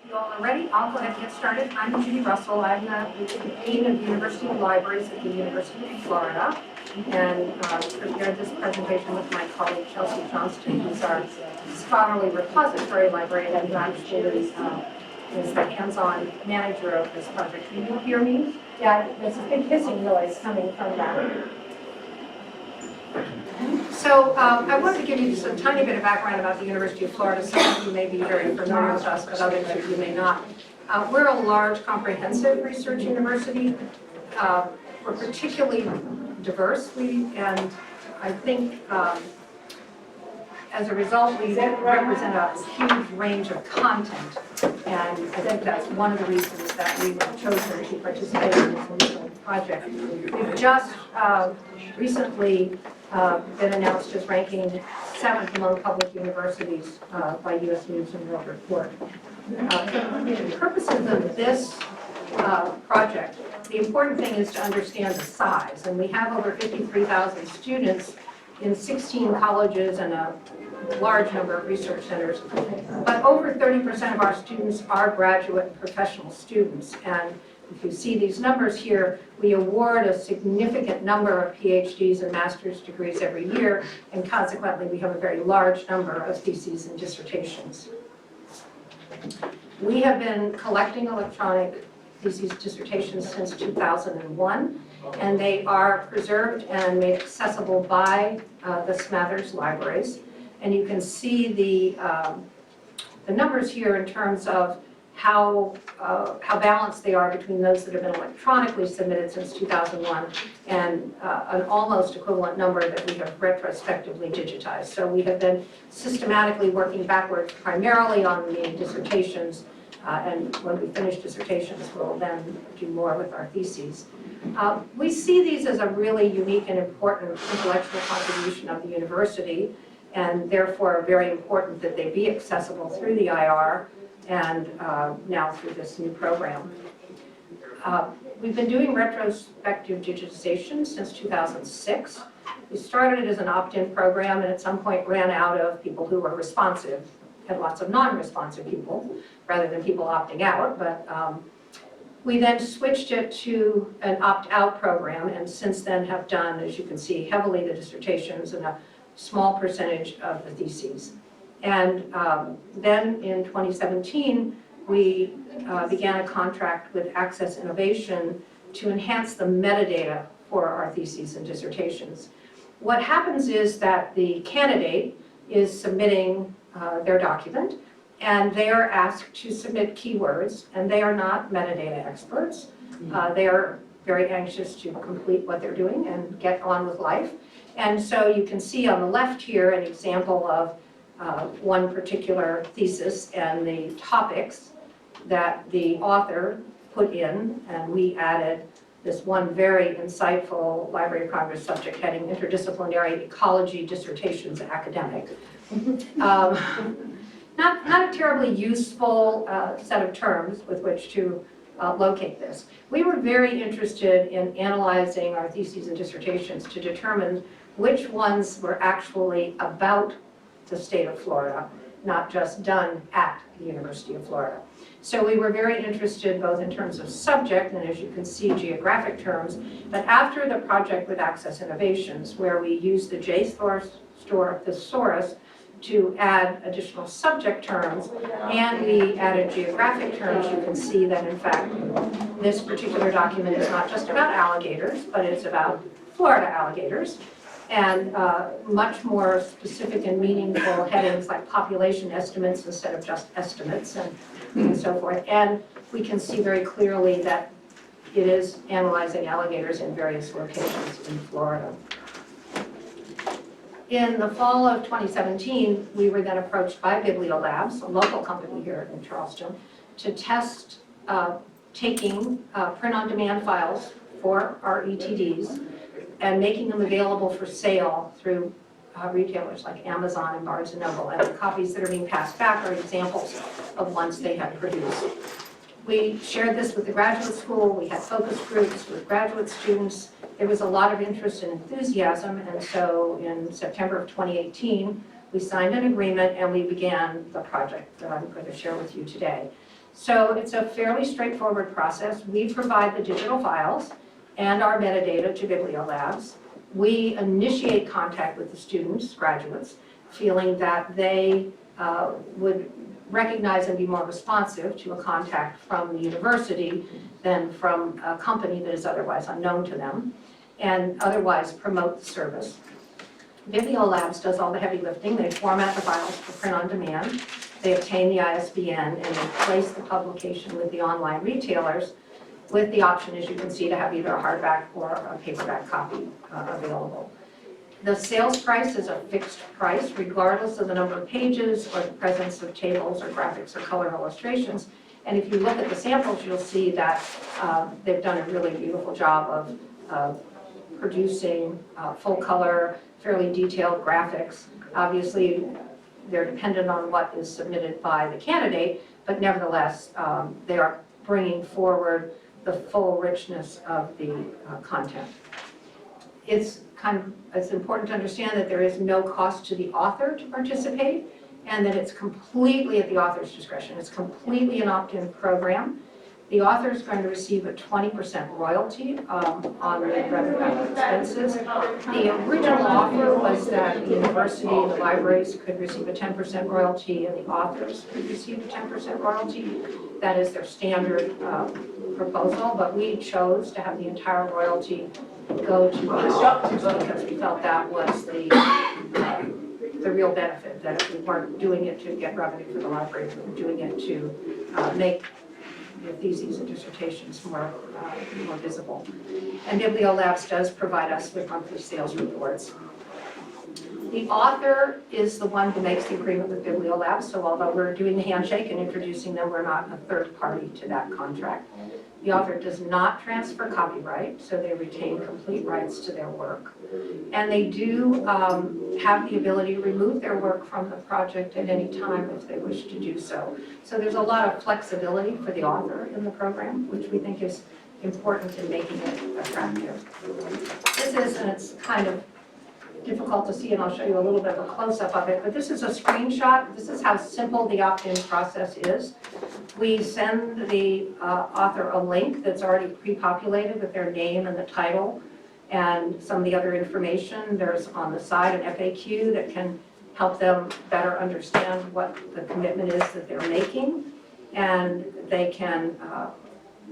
You all are ready? I'll go ahead and get started. I'm Judy Russell. I'm the Dean of University Libraries at the University of Florida, and prepared this presentation with my colleague Chelsea Johnston, who's our scholarly repository librarian and who actually is the hands-on manager of this project. Can you hear me? Yeah, there's a big hissing noise coming from that. So I wanted to give you just a tiny bit of background about the University of Florida. Some of you may be very familiar with us, but others of you may not. We're a large, comprehensive research university. We're particularly diverse, and I think as a result, we represent a huge range of content. And I think that's one of the reasons that we were chosen to participate in this initial project. We've just recently been announced as ranking 7th among public universities by U.S. News and World Report. For the purposes of this project, the important thing is to understand the size. And we have over 53,000 students in 16 colleges and a large number of research centers. But over 30% of our students are graduate and professional students. And if you see these numbers here, we award a significant number of PhDs and master's degrees every year, and consequently we have a very large number of theses and dissertations. We have been collecting electronic theses dissertations since 2001, and they are preserved and made accessible by the Smathers libraries. And you can see the numbers here in terms of how balanced they are between those that have been electronically submitted since 2001 and an almost equivalent number that we have retrospectively digitized. So we have been systematically working backwards primarily on the dissertations, and when we finish dissertations, we'll then do more with our theses. We see these as a really unique and important intellectual contribution of the university, and therefore very important that they be accessible through the IR and now through this new program. We've been doing retrospective digitization since 2006. We started it as an opt-in program and at some point ran out of people who were responsive. Had lots of non-responsive people rather than people opting out, but we then switched it to an opt-out program and since then have done, as you can see, heavily the dissertations and a small percentage of the theses. And then in 2017, we began a contract with Access Innovation to enhance the metadata for our theses and dissertations. What happens is that the candidate is submitting their document, and they are asked to submit keywords, and they are not metadata experts. They are very anxious to complete what they're doing and get on with life. And so you can see on the left here an example of one particular thesis and the topics that the author put in, and we added this one very insightful Library of Congress subject heading, Interdisciplinary Ecology Dissertations Academic. Not a terribly useful set of terms with which to locate this. We were very interested in analyzing our theses and dissertations to determine which ones were actually about the state of Florida, not just done at the University of Florida. So we were very interested both in terms of subject and, as you can see, geographic terms. But after the project with Access Innovations, where we used the JSOURS thesaurus to add additional subject terms, and we added geographic terms, you can see that, in fact, this particular document is not just about alligators, but it's about Florida alligators. And much more specific and meaningful headings like population estimates instead of just estimates and so forth. And we can see very clearly that it is analyzing alligators in various locations in Florida. In the fall of 2017, we were then approached by Publio Labs, a local company here in Charleston, to test taking print-on-demand files for our ETDs and making them available for sale through retailers like Amazon and Barnes & Noble. And the copies that are being passed back are examples of ones they have produced. We shared this with the graduate school. We had focus groups with graduate students. There was a lot of interest and enthusiasm, and so in September of 2018, we signed an agreement and we began the project that I'm going to share with you today. So it's a fairly straightforward process. We provide the digital files and our metadata to Publio Labs. We initiate contact with the students, graduates, feeling that they would recognize and be more responsive to a contact from the university than from a company that is otherwise unknown to them, and otherwise promote the service. Publio Labs does all the heavy lifting. They format the files for print on demand. They obtain the ISBN and they place the publication with the online retailers with the option, as you can see, to have either a hardback or a paperback copy available. The sales price is a fixed price regardless of the number of pages or the presence of tables or graphics or color illustrations. And if you look at the samples, you'll see that they've done a really beautiful job of producing full color, fairly detailed graphics. Obviously, they're dependent on what is submitted by the candidate, but nevertheless, they are bringing forward the full richness of the content. It's important to understand that there is no cost to the author to participate, and that it's completely at the author's discretion. It's completely an opt-in program. The author is going to receive a 20% royalty on the revenue expenses. The original offer was that the university and the libraries could receive a 10% royalty and the authors could receive a 10% royalty. That is their standard proposal, but we chose to have the entire royalty go to the authors because we felt that was the real benefit, that we weren't doing it to get revenue for the libraries, we were doing it to make the theses and dissertations more visible. And Publio Labs does provide us with monthly sales reports. The author is the one who makes the agreement with Publio Labs, so although we're doing the handshake and introducing them, we're not a third party to that contract. The author does not transfer copyright, so they retain complete rights to their work. And they do have the ability to remove their work from the project at any time if they wish to do so. So there's a lot of flexibility for the author in the program, which we think is important in making it attractive. This is, and it's kind of difficult to see, and I'll show you a little bit of a close-up of it, but this is a screenshot. This is how simple the opt-in process is. We send the author a link that's already pre-populated with their name and the title and some of the other information. There's on the side an FAQ that can help them better understand what the commitment is that they're making, and they can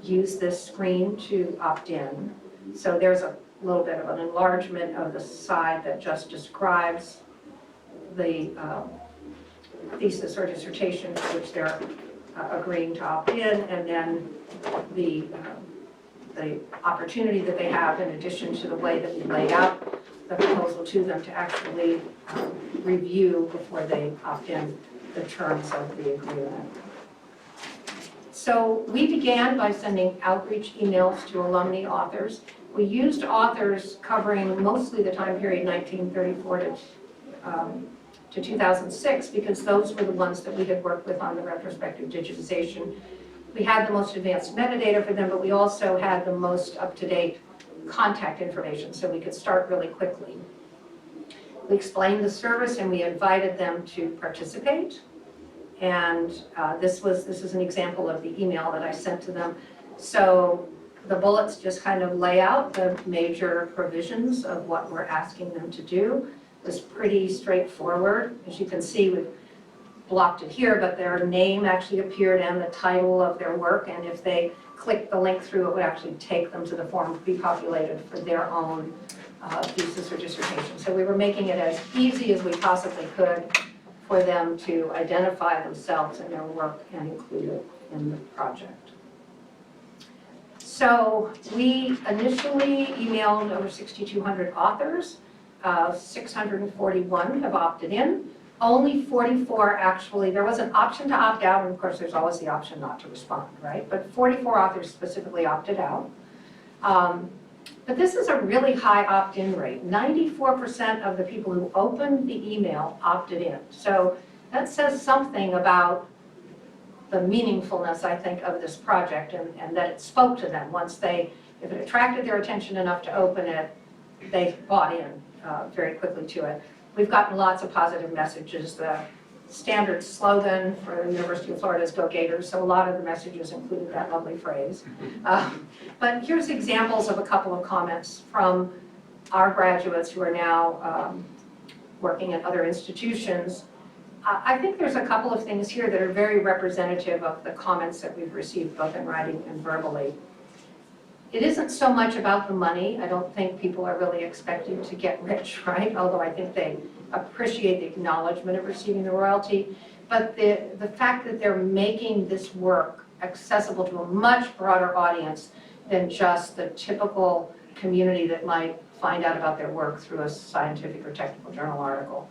use this screen to opt in. So there's a little bit of an enlargement of the side that just describes the thesis or dissertation for which they're agreeing to opt in, and then the opportunity that they have, in addition to the way that we laid out the proposal to them, to actually review before they opt in the terms of the agreement. So we began by sending outreach emails to alumni authors. We used authors covering mostly the time period 1934 to 2006 because those were the ones that we had worked with on the retrospective digitization. We had the most advanced metadata for them, but we also had the most up-to-date contact information, so we could start really quickly. We explained the service and we invited them to participate. And this is an example of the email that I sent to them. So the bullets just kind of lay out the major provisions of what we're asking them to do. It was pretty straightforward. As you can see, we've blocked it here, but their name actually appeared and the title of their work. And if they click the link through, it would actually take them to the form pre-populated for their own thesis or dissertation. So we were making it as easy as we possibly could for them to identify themselves and their work and include it in the project. So we initially emailed over 6,200 authors. 641 have opted in. Only 44 actually, there was an option to opt out, and of course there's always the option not to respond, right? But 44 authors specifically opted out. But this is a really high opt-in rate. 94% of the people who opened the email opted in. So that says something about the meaningfulness, I think, of this project, and that it spoke to them. Once if it attracted their attention enough to open it, they bought in very quickly to it. We've gotten lots of positive messages. The standard slogan for the University of Florida's Go Gators, so a lot of the messages included that lovely phrase. But here's examples of a couple of comments from our graduates who are now working at other institutions. I think there's a couple of things here that are very representative of the comments that we've received both in writing and verbally. It isn't so much about the money. I don't think people are really expecting to get rich, right? Although I think they appreciate the acknowledgement of receiving the royalty. But the fact that they're making this work accessible to a much broader audience than just the typical community that might find out about their work through a scientific or technical journal article.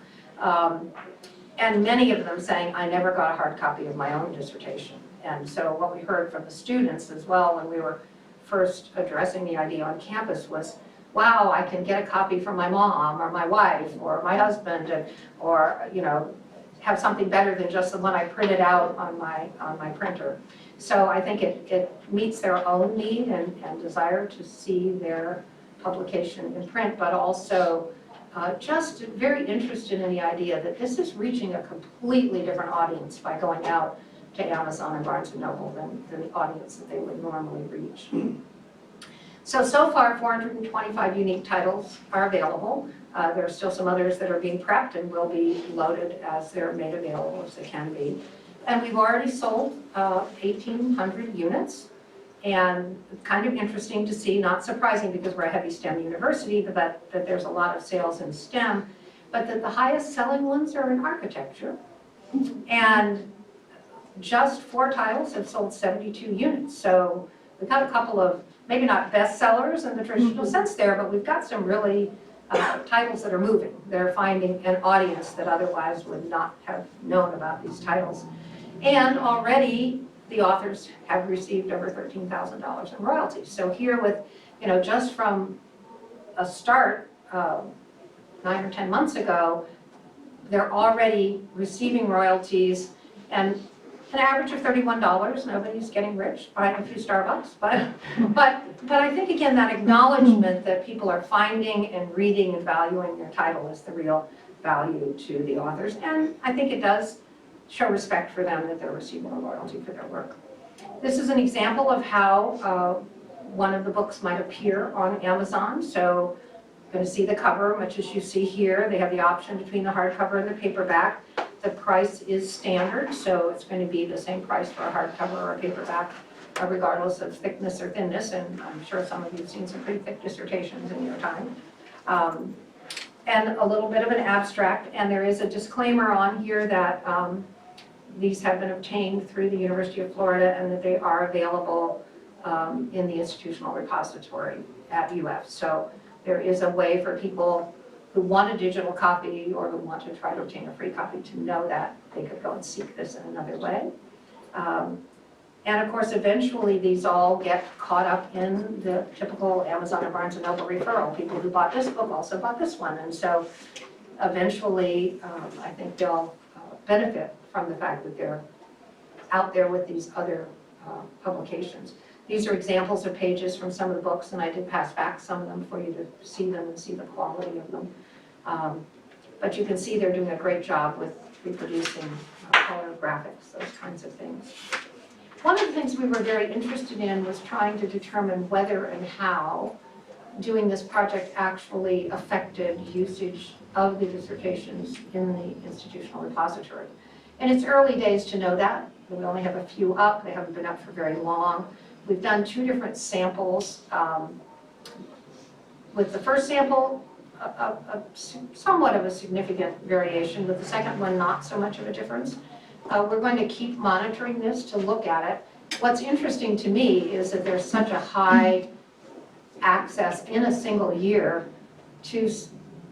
And many of them saying, I never got a hard copy of my own dissertation. And so what we heard from the students as well when we were first addressing the idea on campus was, wow, I can get a copy from my mom or my wife or my husband, or have something better than just the one I printed out on my printer. So I think it meets their own need and desire to see their publication in print, but also just very interested in the idea that this is reaching a completely different audience by going out to Amazon and Barnes & Noble than the audience that they would normally reach. So far 425 unique titles are available. There are still some others that are being prepped and will be loaded as they're made available, as they can be. And we've already sold 1,800 units. And kind of interesting to see, not surprising because we're a heavy STEM university, but that there's a lot of sales in STEM, but that the highest selling ones are in architecture. And just 4 titles have sold 72 units. So we've got a couple of, maybe not bestsellers in the traditional sense there, but we've got some really titles that are moving. They're finding an audience that otherwise would not have known about these titles. And already the authors have received over $13,000 in royalties. So here with, just from a start 9 or 10 months ago, they're already receiving royalties, and an average of $31. Nobody's getting rich buying a few Starbucks, but I think again that acknowledgement that people are finding and reading and valuing their title is the real value to the authors, and I think it does show respect for them that they're receiving a royalty for their work. This is an example of how one of the books might appear on Amazon. So you're going to see the cover, much as you see here. They have the option between the hardcover and the paperback. The price is standard, so it's going to be the same price for a hardcover or a paperback, regardless of thickness or thinness. And I'm sure some of you have seen some pretty thick dissertations in your time. And a little bit of an abstract, and there is a disclaimer on here that these have been obtained through the University of Florida and that they are available in the institutional repository at UF. So there is a way for people who want a digital copy or who want to try to obtain a free copy to know that they could go and seek this in another way. And of course, eventually these all get caught up in the typical Amazon or Barnes & Noble referral. People who bought this book also bought this one. And so eventually, I think they'll benefit from the fact that they're out there with these other publications. These are examples of pages from some of the books, and I did pass back some of them for you to see them and see the quality of them. But you can see they're doing a great job with reproducing color graphics, those kinds of things. One of the things we were very interested in was trying to determine whether and how doing this project actually affected usage of the dissertations in the institutional repository. And it's early days to know that. We only have a few up. They haven't been up for very long. We've done 2 different samples. With the first sample, somewhat of a significant variation. With the second one, not so much of a difference. We're going to keep monitoring this to look at it. What's interesting to me is that there's such a high access in a single year to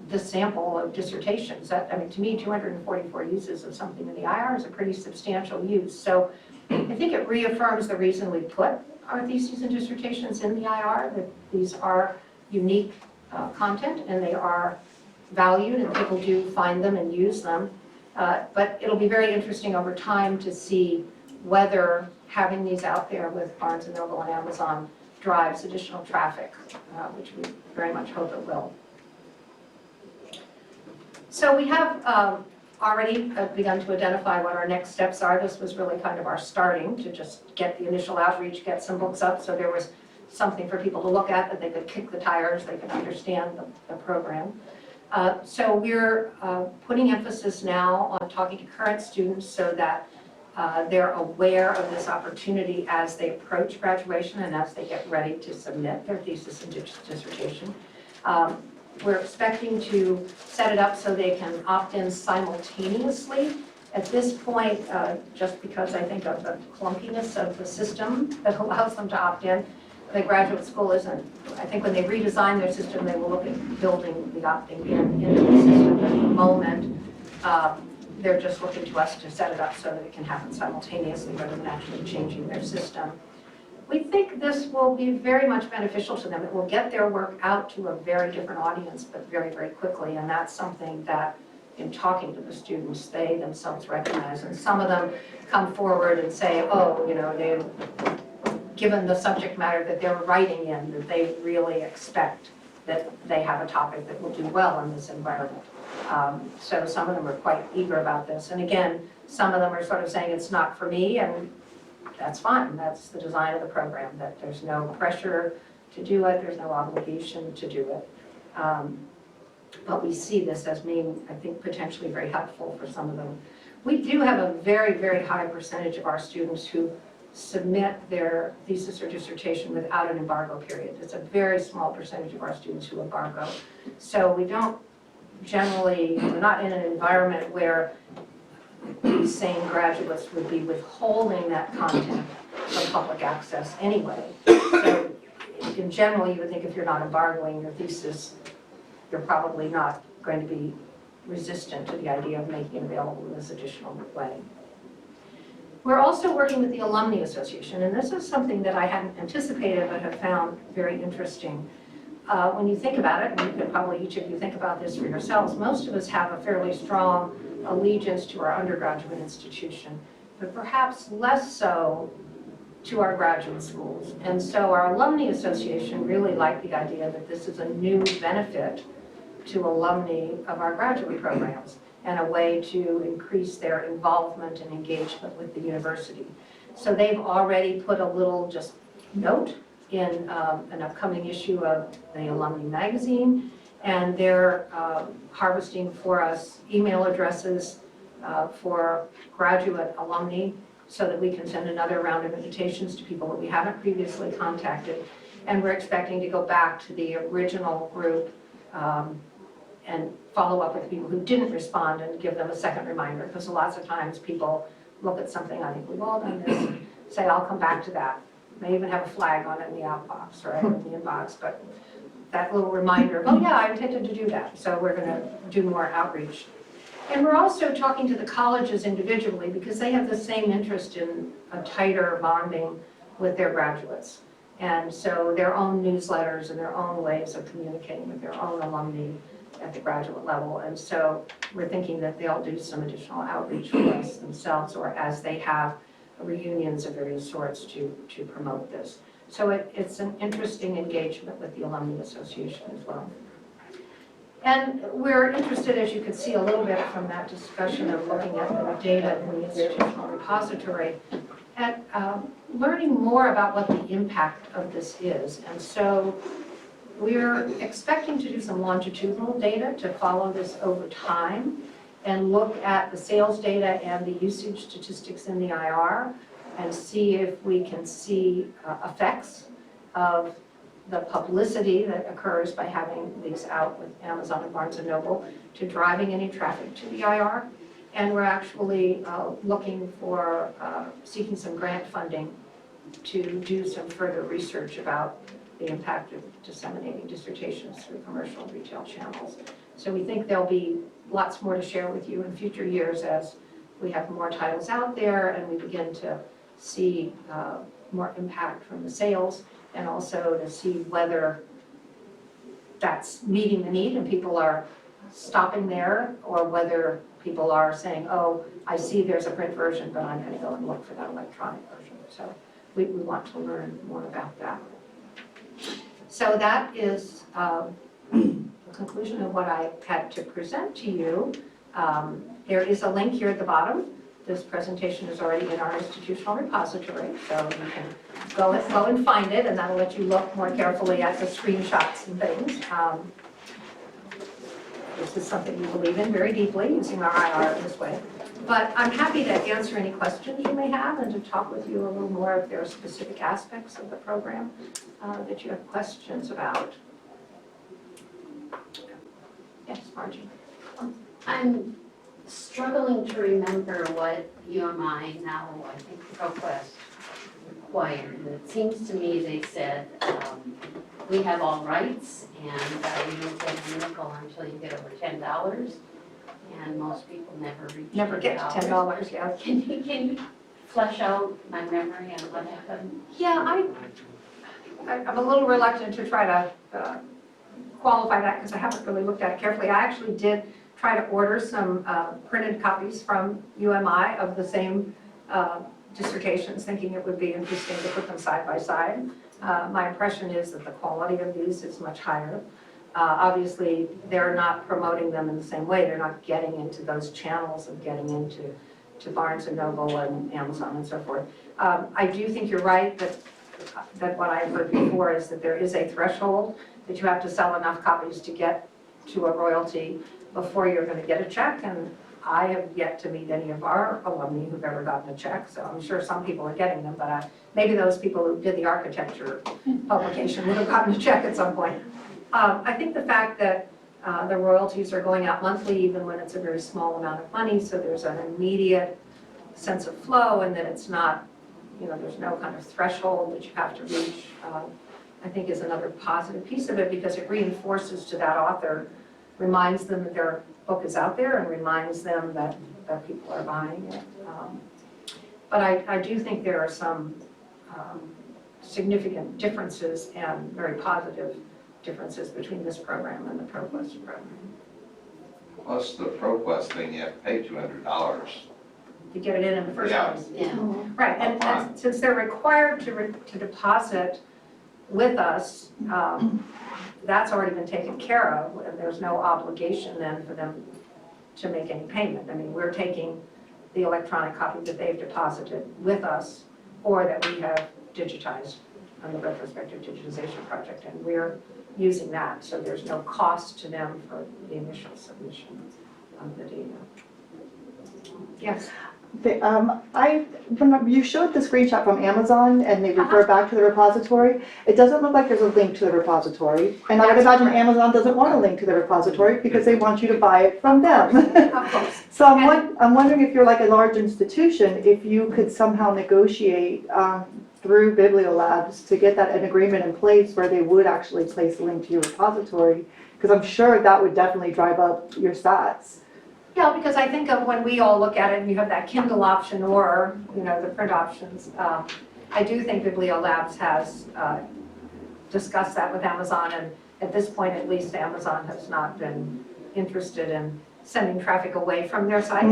the sample of dissertations. That, I mean, to me, 244 uses of something in the IR is a pretty substantial use. So I think it reaffirms the reason we put our theses and dissertations in the IR, that these are unique content and they are valued and people do find them and use them. But it'll be very interesting over time to see whether having these out there with Barnes & Noble and Amazon drives additional traffic, which we very much hope it will. So we have already begun to identify what our next steps are. This was really kind of our starting to just get the initial outreach, get some books up, so there was something for people to look at, that they could kick the tires, they could understand the program. So we're putting emphasis now on talking to current students so that they're aware of this opportunity as they approach graduation and as they get ready to submit their thesis and dissertation. We're expecting to set it up so they can opt in simultaneously. At this point, just because I think of the clunkiness of the system that allows them to opt in, the graduate school isn't, I think when they redesign their system, they will look at building the opting in into the system. At the moment, they're just looking to us to set it up so that it can happen simultaneously rather than actually changing their system. We think this will be very much beneficial to them. It will get their work out to a very different audience, but very, very quickly. And that's something that, in talking to the students, they themselves recognize. And some of them come forward and say, oh, you know, they've given the subject matter that they're writing in, that they really expect that they have a topic that will do well in this environment. So some of them are quite eager about this. And again, some of them are sort of saying it's not for me, and that's fine. That's the design of the program, that there's no pressure to do it, there's no obligation to do it. But we see this as being, I think, potentially very helpful for some of them. We do have a very, very high percentage of our students who submit their thesis or dissertation without an embargo period. It's a very small percentage of our students who embargo. So we don't generally, we're not in an environment where these same graduates would be withholding that content from public access anyway. So in general, you would think if you're not embargoing your thesis, you're probably not going to be resistant to the idea of making it available in this additional way. We're also working with the Alumni Association, and this is something that I hadn't anticipated but have found very interesting. When you think about it, and you could probably each of you think about this for yourselves, most of us have a fairly strong allegiance to our undergraduate institution, but perhaps less so to our graduate schools. And so our Alumni Association really liked the idea that this is a new benefit to alumni of our graduate programs and a way to increase their involvement and engagement with the university. So they've already put a little just note in an upcoming issue of the Alumni magazine, and they're harvesting for us email addresses for graduate alumni so that we can send another round of invitations to people that we haven't previously contacted. And we're expecting to go back to the original group and follow up with people who didn't respond and give them a second reminder, because lots of times people look at something, I think we've all done this, and say, I'll come back to that. May even have a flag on it in the outbox, right, in the inbox, but that little reminder of, oh yeah, I intended to do that. So we're going to do more outreach. And we're also talking to the colleges individually because they have the same interest in a tighter bonding with their graduates. And so their own newsletters and their own ways of communicating with their own alumni at the graduate level. And so we're thinking that they'll do some additional outreach for us themselves, or as they have reunions of various sorts to promote this. So it's an interesting engagement with the Alumni Association as well. And we're interested, as you can see a little bit from that discussion of looking at the data in the institutional repository, at learning more about what the impact of this is. And so we're expecting to do some longitudinal data to follow this over time and look at the sales data and the usage statistics in the IR and see if we can see effects of the publicity that occurs by having these out with Amazon and Barnes & Noble to driving any traffic to the IR. And we're actually looking for seeking some grant funding to do some further research about the impact of disseminating dissertations through commercial and retail channels. So we think there'll be lots more to share with you in future years as we have more titles out there and we begin to see more impact from the sales, and also to see whether that's meeting the need and people are stopping there, or whether people are saying, oh, I see there's a print version, but I'm going to go and look for that electronic version. So we want to learn more about that. So that is the conclusion of what I had to present to you. There is a link here at the bottom. This presentation is already in our institutional repository, so you can go and find it, and that'll let you look more carefully at the screenshots and things. This is something we believe in very deeply, using our IR in this way. But I'm happy to answer any questions you may have and to talk with you a little more if there are specific aspects of the program that you have questions about. Yes, Margie. I'm struggling to remember what UMI, now I think ProQuest, required. And it seems to me they said, we have all rights and you don't get a nickel until you get over $10. And most people never reach Never get to $10, yeah. Can you flesh out my memory on what happened? Yeah, I'm a little reluctant to try to qualify that because I haven't really looked at it carefully. I actually did try to order some printed copies from UMI of the same dissertations, thinking it would be interesting to put them side by side. My impression is that the quality of these is much higher. Obviously, they're not promoting them in the same way. They're not getting into those channels of getting into Barnes & Noble and Amazon and so forth. I do think you're right that what I've heard before is that there is a threshold that you have to sell enough copies to get to a royalty before you're going to get a check. And I have yet to meet any of our alumni who've ever gotten a check, so I'm sure some people are getting them, but maybe those people who did the architecture publication would have gotten a check at some point. I think the fact that the royalties are going out monthly, even when it's a very small amount of money, so there's an immediate sense of flow and that it's not, there's no kind of threshold that you have to reach, I think is another positive piece of it because it reinforces to that author, reminds them that their book is out there and reminds them that people are buying it. But I do think there are some significant differences and very positive differences between this program and the ProQuest program. Plus the ProQuest thing, you have to pay $200. To get it in the first place. Yeah. Right, and since they're required to deposit with us, that's already been taken care of, and there's no obligation then for them to make any payment. I mean, we're taking the electronic copy that they've deposited with us or that we have digitized on the retrospective digitization project, and we're using that, so there's no cost to them for the initial submission of the data. Yes? When you showed the screenshot from Amazon and they refer back to the repository, it doesn't look like there's a link to the repository. And I would imagine Amazon doesn't want a link to the repository because they want you to buy it from them. Of course. So I'm wondering if you're like a large institution, if you could somehow negotiate through Publio Labs to get an agreement in place where they would actually place a link to your repository, because I'm sure that would definitely drive up your stats. Yeah, because I think of when we all look at it and you have that Kindle option or, the print options, I do think Publio Labs has discussed that with Amazon, and at this point, at least, Amazon has not been interested in sending traffic away from their site.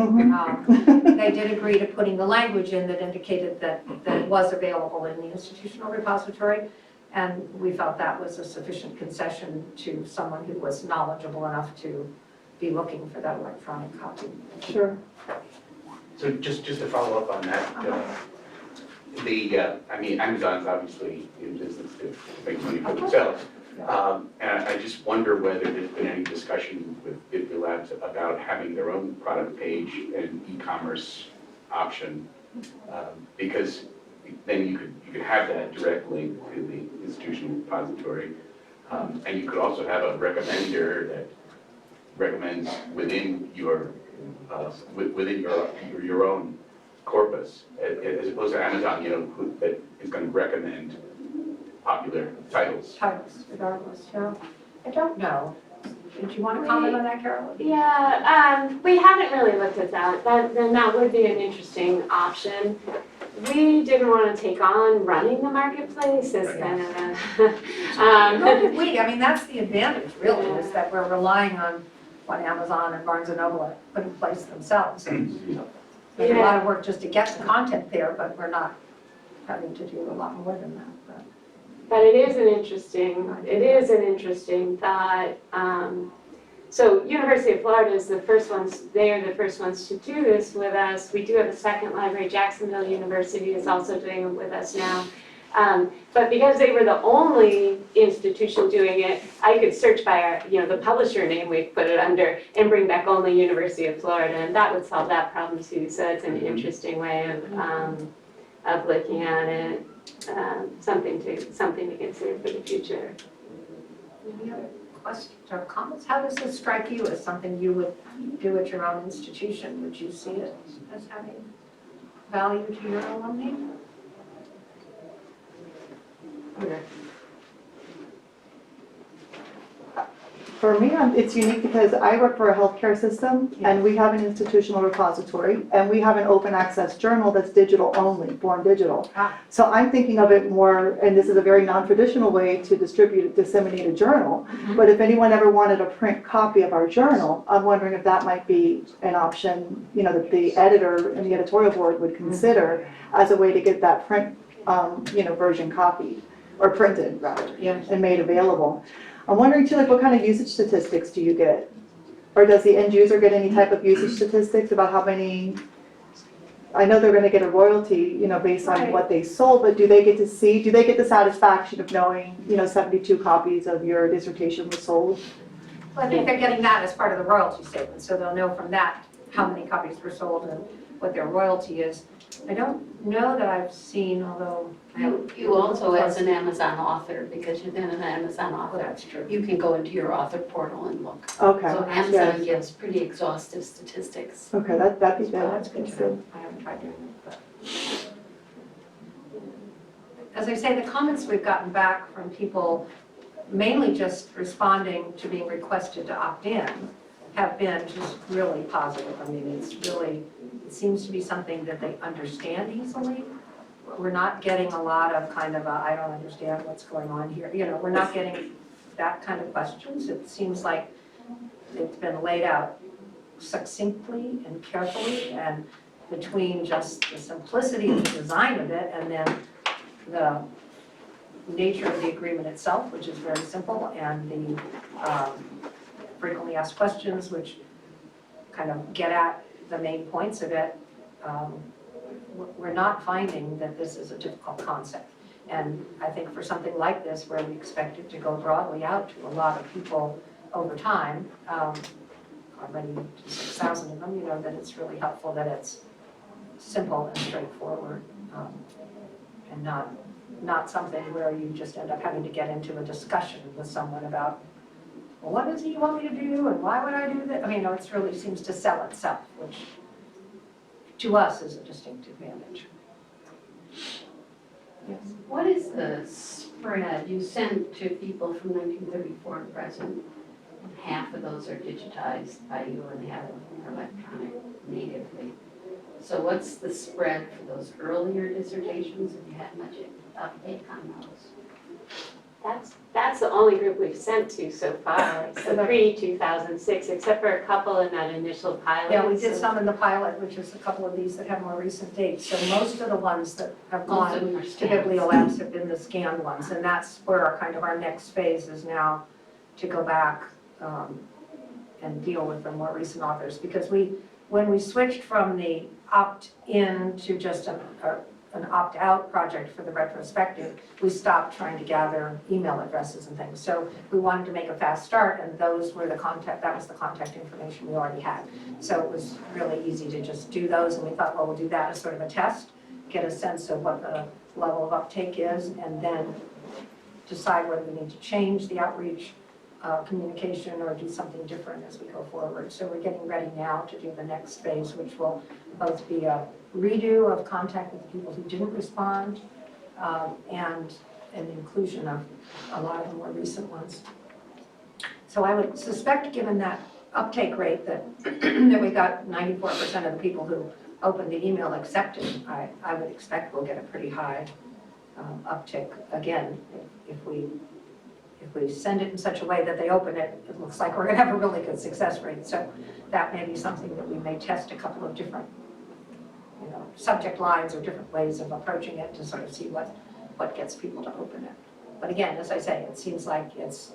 They did agree to putting the language in that indicated that it was available in the institutional repository, and we felt that was a sufficient concession to someone who was knowledgeable enough to be looking for that electronic copy. Sure. So just to follow up on that, Amazon's obviously in business to make money for themselves. And I just wonder whether there's been any discussion with Publio Labs about having their own product page and e-commerce option, because then you could have that direct link to the institutional repository, and you could also have a recommender that recommends within your own corpus, as opposed to Amazon, that is going to recommend popular titles. Regardless, yeah. I don't know. Did you want to comment on that, Carol? Yeah, we haven't really looked at that. Then that would be an interesting option. We didn't want to take on running the marketplace as kind of a. Nor did we. I mean, that's the advantage, really, is that we're relying on what Amazon and Barnes & Noble have put in place themselves. And, there's a lot of work just to get the content there, but we're not having to do a lot more than that. But it is an interesting thought. So University of Florida is the first ones, they are the first ones to do this with us. We do have a second library, Jacksonville University is also doing it with us now. But because they were the only institution doing it, I could search by our, the publisher name we put it under and bring back only University of Florida, and that would solve that problem too. So it's an interesting way of looking at it, something to consider for the future. Any other questions or comments? How does this strike you as something you would do at your own institution? Would you see it as having value to your alumni? Okay. For me, it's unique because I work for a healthcare system, and we have an institutional repository, and we have an open access journal that's digital only, born digital. Ah. So I'm thinking of it more, and this is a very non-traditional way to disseminate a journal, but if anyone ever wanted a print copy of our journal, I'm wondering if that might be an option, that the editor and the editorial board would consider as a way to get that print, version copied, or printed rather, Yes. and made available. I'm wondering too, what kind of usage statistics do you get? Or does the end user get any type of usage statistics about how many, I know they're gonna get a royalty, based on Right. what they sold, but do they get the satisfaction of knowing, 72 copies of your dissertation was sold? Well, I think they're getting that as part of the royalty statement, so they'll know from that how many copies were sold and what their royalty is. I don't know that I've seen, although I haven't. You also, as an Amazon author, because you've been an Amazon Well, author, that's true. you can go into your author portal and look. Okay, So Amazon yes. gives pretty exhaustive statistics. Okay, that'd be good. Well, that's good to know. I haven't tried doing it, but. As I say, the comments we've gotten back from people, mainly just responding to being requested to opt in, have been just really positive. I mean, it seems to be something that they understand easily. We're not getting a lot of kind of I don't understand what's going on here. We're not getting that kind of questions. It seems like it's been laid out succinctly and carefully, and between just the simplicity of the design of it and then the nature of the agreement itself, which is very simple, and the frequently asked questions, which kind of get at the main points of it, we're not finding that this is a difficult concept. And I think for something like this, where we expect it to go broadly out to a lot of people over time, already 6,000 of them, that it's really helpful that it's simple and straightforward, and not something where you just end up having to get into a discussion with someone about, well, what is it you want me to do, and why would I do that? I mean, it really seems to sell itself, which to us is a distinct advantage. Yes. What is the spread you sent to people from 1934 to present? Half of those are digitized by you and half of them are electronic natively. So what's the spread for those earlier dissertations? Have you had much uptake on those? That's the only group we've sent to so far, so pre-2006, except for a couple in that initial pilot. Yeah, we did so- some in the pilot, which is a couple of these that have more recent dates. So most of the ones that have Most of gone them are to scanned. Publio Labs have been the scanned ones, and that's where our next phase is now to go back and deal with the more recent authors. Because when we switched from the opt-in to just an opt-out project for the retrospective, we stopped trying to gather email addresses and things. So we wanted to make a fast start, and that was the contact information we already had. So it was really easy to just do those, and we thought, well, we'll do that as sort of a test, get a sense of what the level of uptake is, and then decide whether we need to change the outreach communication or do something different as we go forward. So we're getting ready now to do the next phase, which will both be a redo of contact with the people who didn't respond, and an inclusion of a lot of the more recent ones. So I would suspect, given that uptake rate that we got 94% of the people who opened the email accepted, I would expect we'll get a pretty high uptick again if we send it in such a way that they open it. It looks like we're going to have a really good success rate. So that may be something that we may test a couple of different subject lines or different ways of approaching it to sort of see what gets people to open it. But again, as I say, it seems like it's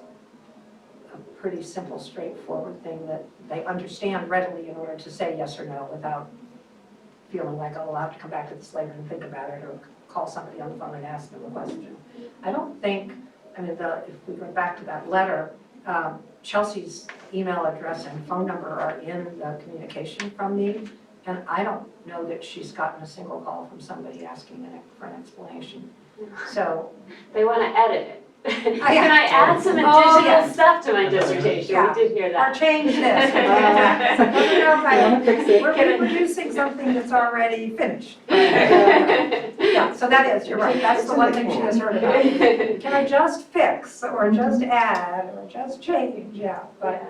a pretty simple, straightforward thing that they understand readily in order to say yes or no without feeling like, oh, I'll have to come back to this later and think about it, or call somebody on the phone and ask them a question. I don't think, I mean, if we go back to that letter, Chelsea's email address and phone number are in the communication from me, and I don't know that she's gotten a single call from somebody asking for an explanation. So, They want to edit it. Can yeah. I add some Oh, additional yes. stuff to my dissertation? Yeah. We did hear or that. change this. We're fix it. reproducing something that's already finished. Yeah, so that is, you're right, that's the one thing she has heard about. Can I just fix, or just add, or just change, yeah, but,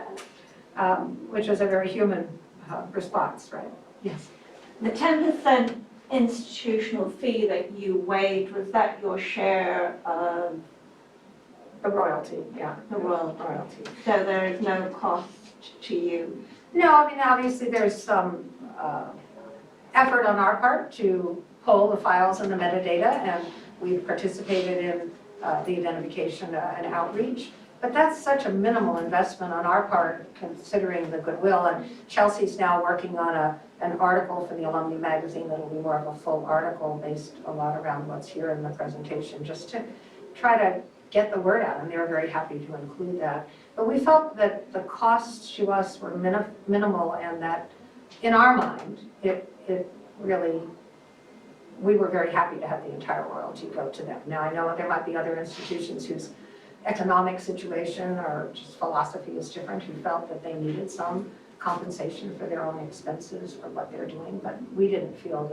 which is a very human response, right? Yes. The 10% institutional fee that you waived, was that your share of The royalty, yeah. the royalty? Royalty. So there is no cost to you? No, I mean, obviously, there's some effort on our part to pull the files and the metadata, and we've participated in the identification and outreach. But that's such a minimal investment on our part, considering the goodwill. And Chelsea's now working on an article for the Alumni magazine that'll be more of a full article based a lot around what's here in the presentation, just to try to get the word out, and they're very happy to include that. But we felt that the costs to us were minimal, and that in our mind, it really, we were very happy to have the entire royalty go to them. Now, I know there might be other institutions whose economic situation or just philosophy is different, who felt that they needed some compensation for their own expenses for what they're doing, but we didn't feel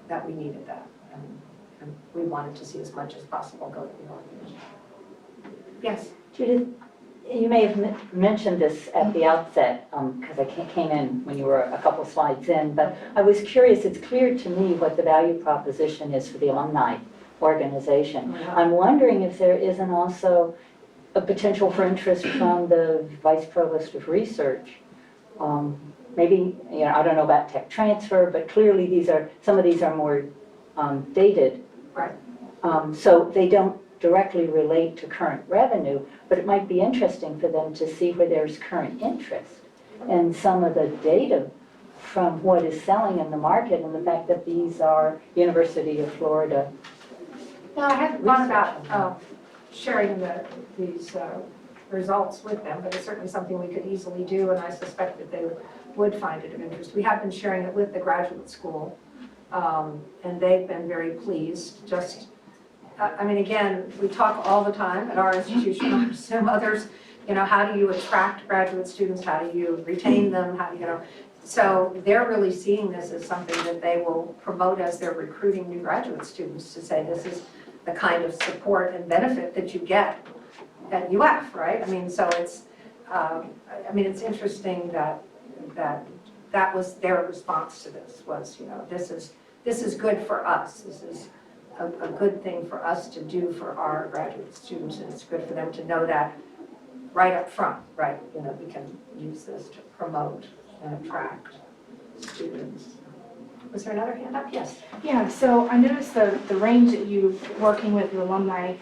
that we needed that. And we wanted to see as much as possible go to the organization. Yes? Judith, you may have mentioned this at the outset, because I came in when you were a couple slides in, but I was curious, it's clear to me what the value proposition is for the alumni organization. I'm wondering if there isn't also a potential for interest from the Vice Provost of Research. Maybe, I don't know about tech transfer, but clearly some of these are more dated. Right. So they don't directly relate to current revenue, but it might be interesting for them to see where there's current interest and some of the data from what is selling in the market, and the fact that these are University of Florida. No, I hadn't thought about sharing these results with them, but it's certainly something we could easily do, and I suspect that they would find it of interest. We have been sharing it with the graduate school, and they've been very pleased. I mean, again, we talk all the time at our institution, I assume others, how do you attract graduate students? How do you retain them? So they're really seeing this as something that they will promote as they're recruiting new graduate students, to say this is the kind of support and benefit that you get at UF, right? I mean, so it's, it's interesting that was their response to this, was, this is good for us. This is a good thing for us to do for our graduate students, and it's good for them to know that right up front, right? We can use this to promote and attract students. Was there another hand up? Yes. Yeah, so I noticed the range that you're working with the alumni,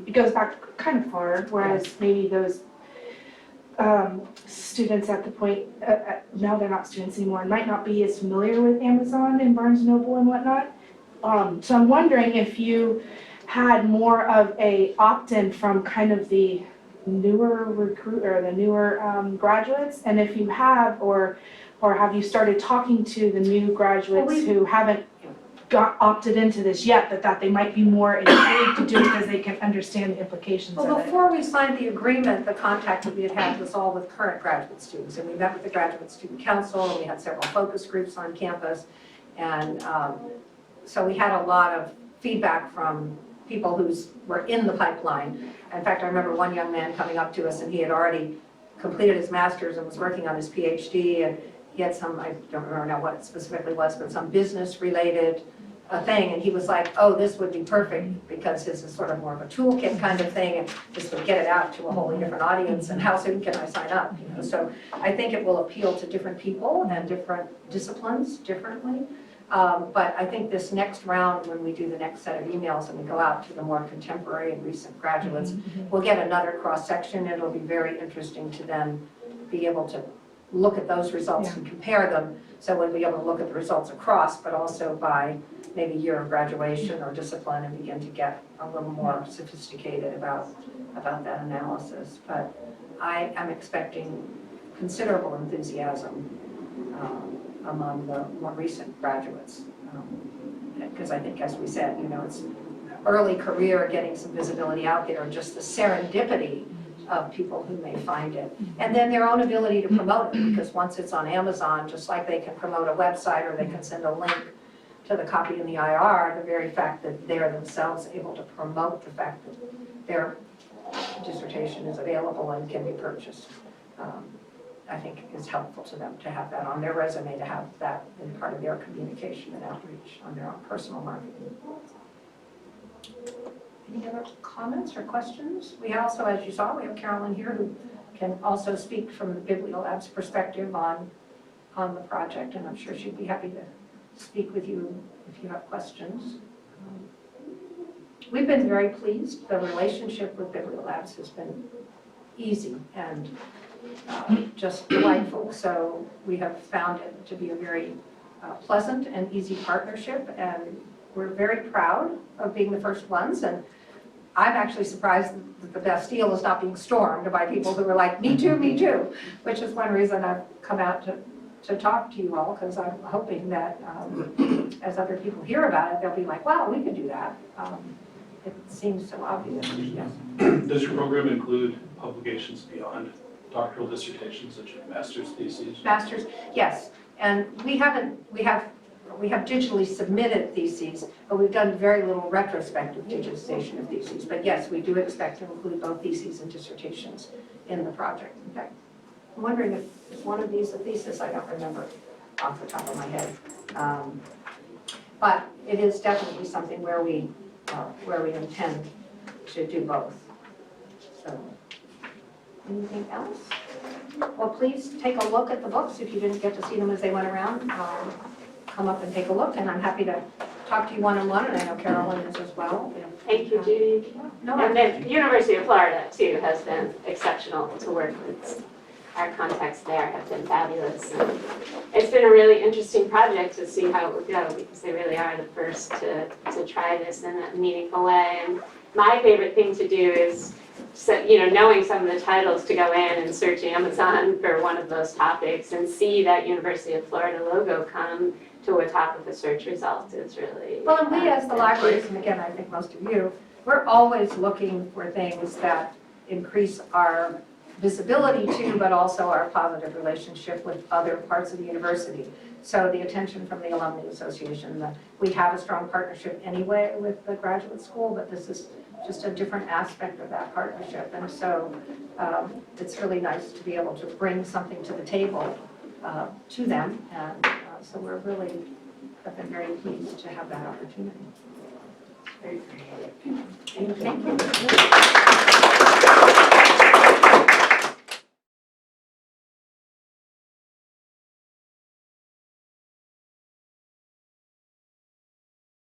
it goes back kind of far, whereas maybe those students at the point, now they're not students anymore, might not be as familiar with Amazon and Barnes & Noble and whatnot. So I'm wondering if you had more of a opt-in from kind of the newer graduates, and if you have, or have you started talking to the new graduates who haven't opted into this yet, but that they might be more intrigued to do it because they can understand the implications of Well, it? before we signed the agreement, the contact that we had had was all with current graduate students, and we met with the Graduate Student Council, and we had several focus groups on campus, and so we had a lot of feedback from people who were in the pipeline. In fact, I remember one young man coming up to us, and he had already completed his master's and was working on his PhD, and he had some, I don't remember now what it specifically was, but some business-related thing, and he was like, oh, this would be perfect, because this is sort of more of a toolkit kind of thing, and this would get it out to a wholly different audience, and how soon can I sign up? So I think it will appeal to different people and different disciplines differently. But I think this next round, when we do the next set of emails and we go out to the more contemporary and recent graduates, we'll get another cross-section. It'll be very interesting to then be able to look at those results and compare them. So we'll be able to look at the results across, but also by maybe year of graduation or discipline, and begin to get a little more sophisticated about that analysis. But I am expecting considerable enthusiasm among the more recent graduates. Because I think, as we said, it's early career, getting some visibility out there, just the serendipity of people who may find it. And then their own ability to promote it, because once it's on Amazon, just like they can promote a website or they can send a link to the copy in the IR, the very fact that they're themselves able to promote the fact that their dissertation is available and can be purchased, I think is helpful to them to have that on their resume, to have that in part of their communication and outreach on their own personal marketing. Any other comments or questions? We also, as you saw, we have Carolyn here who can also speak from the Publio Labs perspective on the project, and I'm sure she'd be happy to speak with you if you have questions. We've been very pleased. The relationship with Publio Labs has been easy and just delightful. So we have found it to be a very pleasant and easy partnership, and we're very proud of being the first ones. And I'm actually surprised that the Bastille is not being stormed by people who are like, me too, which is one reason I've come out to talk to you all, because I'm hoping that as other people hear about it, they'll be like, wow, we could do that. It seems so obvious, yes. Does your program include publications beyond doctoral dissertations, such as master's theses? Masters, yes. And we have digitally submitted theses, but we've done very little retrospective digitization of theses. But yes, we do expect to include both theses and dissertations in the project. In fact, I'm wondering if one of these a thesis, I don't remember off the top of my head. But it is definitely something where we intend to do both. So, anything else? Well, please take a look at the books if you didn't get to see them as they went around. Come up and take a look, and I'm happy to talk to you one-on-one, and I know Carolyn is as well. Thank you, Judy. No, And the University of Florida, too, has been exceptional to work with. Our contacts there have been fabulous. And it's been a really interesting project to see how it would go, because they really are the first to try this in a meaningful way. And my favorite thing to do is, knowing some of the titles, to go in and search Amazon for one of those topics and see that University of Florida logo come to a top of the search results. It's really well, and we as the libraries, and again, I think most of you, we're always looking for things that increase our visibility to, but also our positive relationship with other parts of the university. So the attention from the Alumni Association, we have a strong partnership anyway with the graduate school, but this is just a different aspect of that partnership. And so it's really nice to be able to bring something to the table to them. And so we're really, have been very pleased to have that opportunity. Very creative. Thank you.